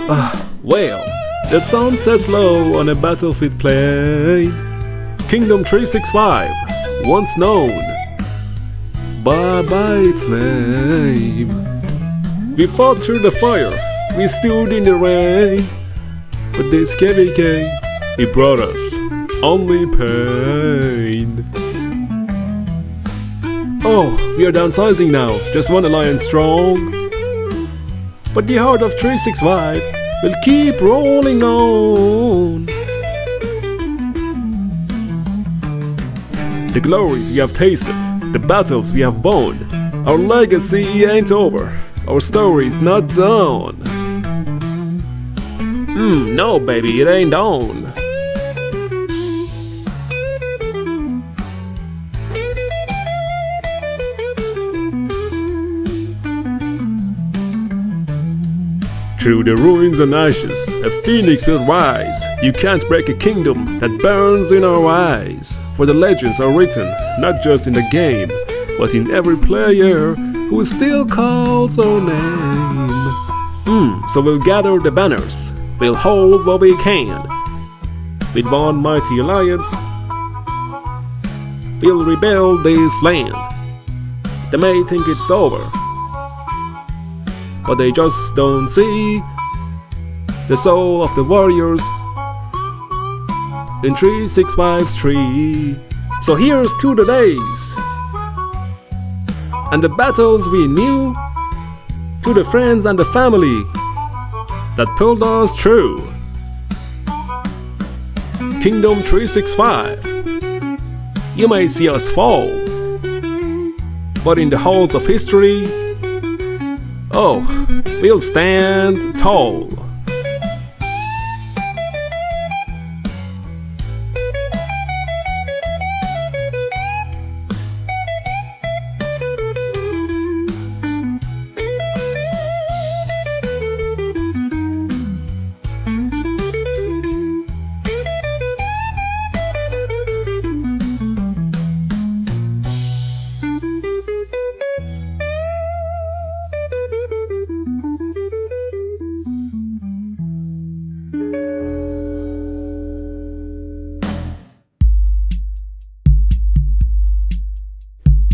Well, the sun sets low on a battlefield plain. Kingdom 365, once known by its name. We fought through the fire, we stood in the rain, but this KVK, it brought us only pain. Oh, we are downsizing now, just one alliance strong, but the heart of 365 will keep rolling on. The glories we have tasted, the battles we have won, our legacy ain't over, our story's not done. No baby, it ain't on. Through the ruins and ashes, a phoenix will rise. You can't break a kingdom that burns in our eyes. For the legends are written, not just in the game, but in every player who still calls our name. So we'll gather the banners, we'll hold what we can. With one mighty alliance, we'll rebuild this land. They may think it's over, but they just don't see the soul of the warriors in 365's tree. So here's to the days and the battles we knew, to the friends and the family that pulled us through. Kingdom 365, you may see us fall, but in the halls of history, oh, we'll stand tall.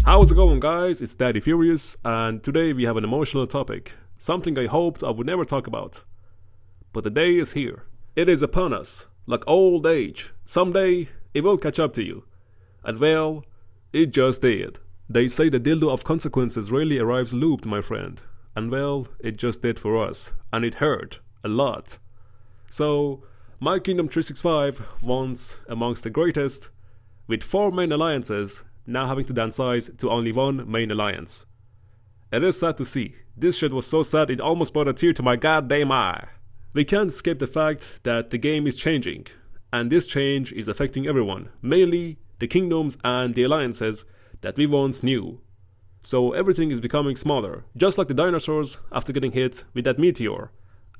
How's it going, guys? It's Daddy Furious, and today we have an emotional topic, something I hoped I would never talk about. But the day is here. It is upon us, like old age. Someday it will catch up to you. And well, it just did. They say the dildo of consequences rarely arrives looped, my friend. And well, it just did for us, and it hurt a lot. So, my Kingdom 365, once amongst the greatest, with 4 main alliances, now having to downsize to only 1 main alliance. It is sad to see. This shit was so sad it almost brought a tear to my goddamn eye. We can't escape the fact that the game is changing, and this change is affecting everyone, mainly the kingdoms and the alliances that we once knew. So everything is becoming smaller, just like the dinosaurs after getting hit with that meteor.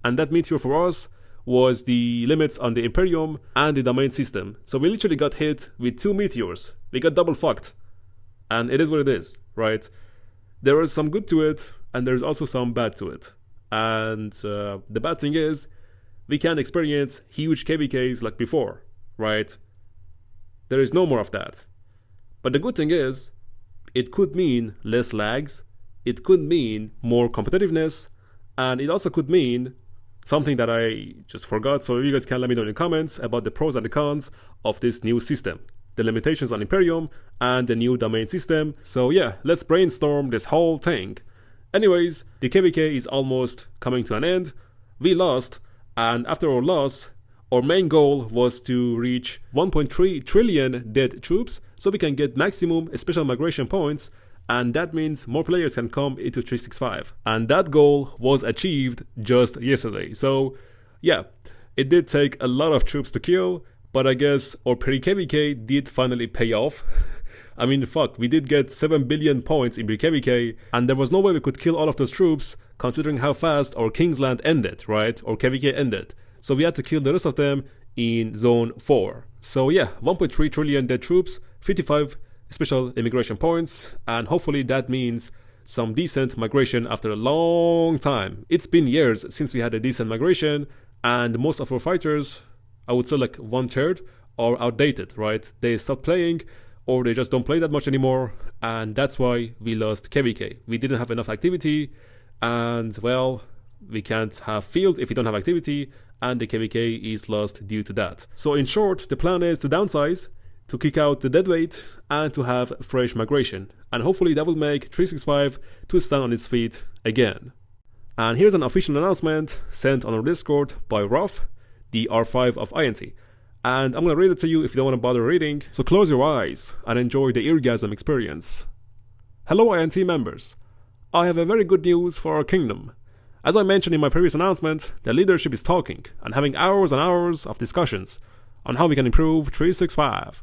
And that meteor for us was the limits on the Imperium and the domain system. So we literally got hit with 2 meteors. We got double fucked. And it is what it is, right? There is some good to it, and there's also some bad to it. And the bad thing is, we can't experience huge KVKs like before, right? There is no more of that. But the good thing is, it could mean less lags, it could mean more competitiveness, and it also could mean something that I just forgot, so you guys can let me know in the comments about the pros and the cons of this new system, the limitations on Imperium and the new domain system. So yeah, let's brainstorm this whole thing. Anyways, the KVK is almost coming to an end. We lost, and after our loss, our main goal was to reach 1.3 trillion dead troops so we can get maximum special migration points, and that means more players can come into 365. And that goal was achieved just yesterday. So yeah, it did take a lot of troops to kill, but I guess our pre-KVK did finally pay off. I mean, fuck, we did get 7 billion points in pre-KVK, and there was no way we could kill all of those troops considering how fast our Kingsland ended, right? Or KVK ended. So we had to kill the rest of them in Zone 4. So yeah, 1.3 trillion dead troops, 55 special immigration points, and hopefully that means some decent migration after a long time. It's been years since we had a decent migration, and most of our fighters, I would say like 1/3, are outdated, right? They stopped playing, or they just don't play that much anymore, and that's why we lost 𝒟𝒹𝒹𝓎. We didn't have enough activity, and well, we can't have field if we don't have activity, and the 𝒟𝒹𝒹𝓎 is lost due to that. So in short, the plan is to downsize, to kick out the deadweight, and to have fresh migration. And hopefully that will make 365 to stand on its feet again. And here's an official announcement sent on our Discord by Ruff, the R5 of INT. And I'm gonna read it to you if you don't want to bother reading, so close your eyes and enjoy the eargasm experience. Hello INT members, I have a very good news for our kingdom. As I mentioned in my previous announcement, the leadership is talking and having hours and hours of discussions on how we can improve 365.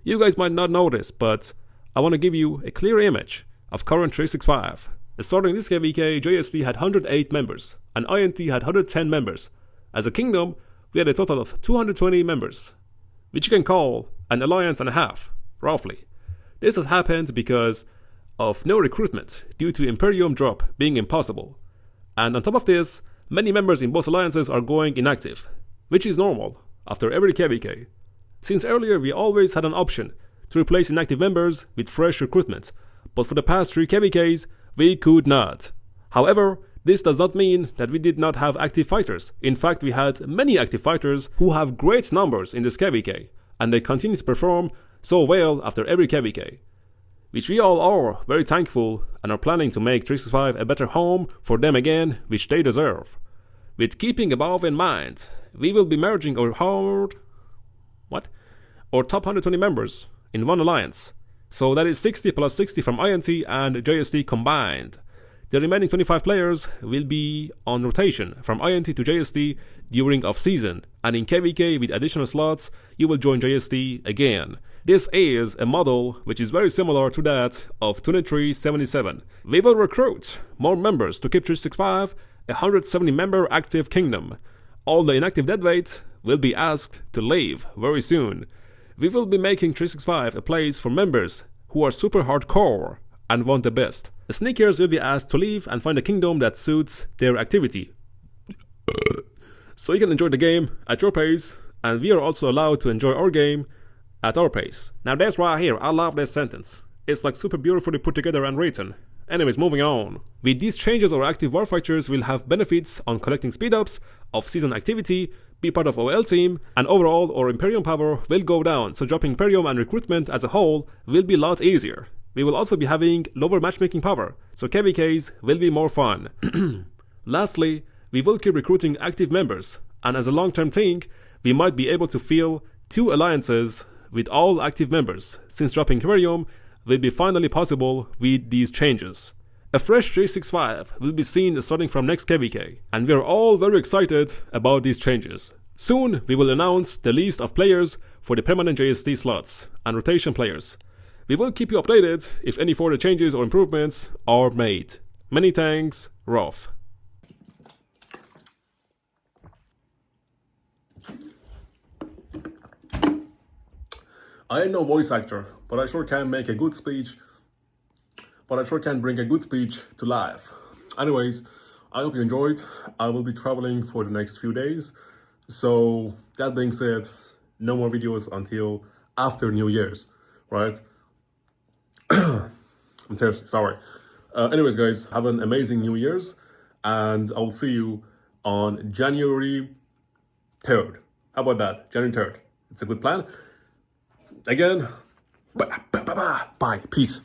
You guys might not know this, but I want to give you a clear image of current 365. Starting this KVK, JST had 108 members, and INT had 110 members. As a kingdom, we had a total of 220 members, which you can call an alliance and a half, roughly. This has happened because of no recruitment due to Imperium drop being impossible. And on top of this, many members in both alliances are going inactive, which is normal after every KVK. Since earlier we always had an option to replace inactive members with fresh recruitment, but for the past 3 KVKs, we could not. However, this does not mean that we did not have active fighters. In fact, we had many active fighters who have great numbers in this KVK, and they continue to perform so well after every KVK, which we all are very thankful and are planning to make 365 a better home for them again, which they deserve. With keeping above in mind, we will be merging our top 120 members in one alliance. So that is 60 plus 60 from INT and JST combined. The remaining 25 players will be on rotation from INT to JST during off-season, and in KVK with additional slots, you will join JST again. This is a model which is very similar to that of 2377. We will recruit more members to keep 365 a 170 member active kingdom. All the inactive deadweight will be asked to leave very soon. We will be making 365 a place for members who are super hardcore and want the best. The sneakers will be asked to leave and find a kingdom that suits their activity, so you can enjoy the game at your pace, and we are also allowed to enjoy our game at our pace. Now that's right here, I love this sentence. It's like super beautifully put together and written. Anyways, moving on. With these changes, our active warfighters will have benefits on collecting speed-ups, off-season activity, be part of OL team, and overall our Imperium power will go down, so dropping Imperium and recruitment as a whole will be a lot easier. We will also be having lower matchmaking power, so KVKs will be more fun. Lastly, we will keep recruiting active members, and as a long-term thing, we might be able to fill 2 alliances with all active members, since dropping Imperium will be finally possible with these changes. A fresh 365 will be seen starting from next KVK, and we are all very excited about these changes. Soon we will announce the list of players for the permanent JST slots and rotation players. We will keep you updated if any further changes or improvements are made. Many thanks, Ruff. I am no voice actor, but I sure can make a good speech. But I sure can bring a good speech to life. Anyways, I hope you enjoyed. I will be traveling for the next few days. So that being said, no more videos until after New Year's, right? I'm thirsty, sorry. Anyways, guys, have an amazing New Year's, and I'll see you on January 3rd. How about that? January 3rd. It's a good plan. Again, bye. Peace.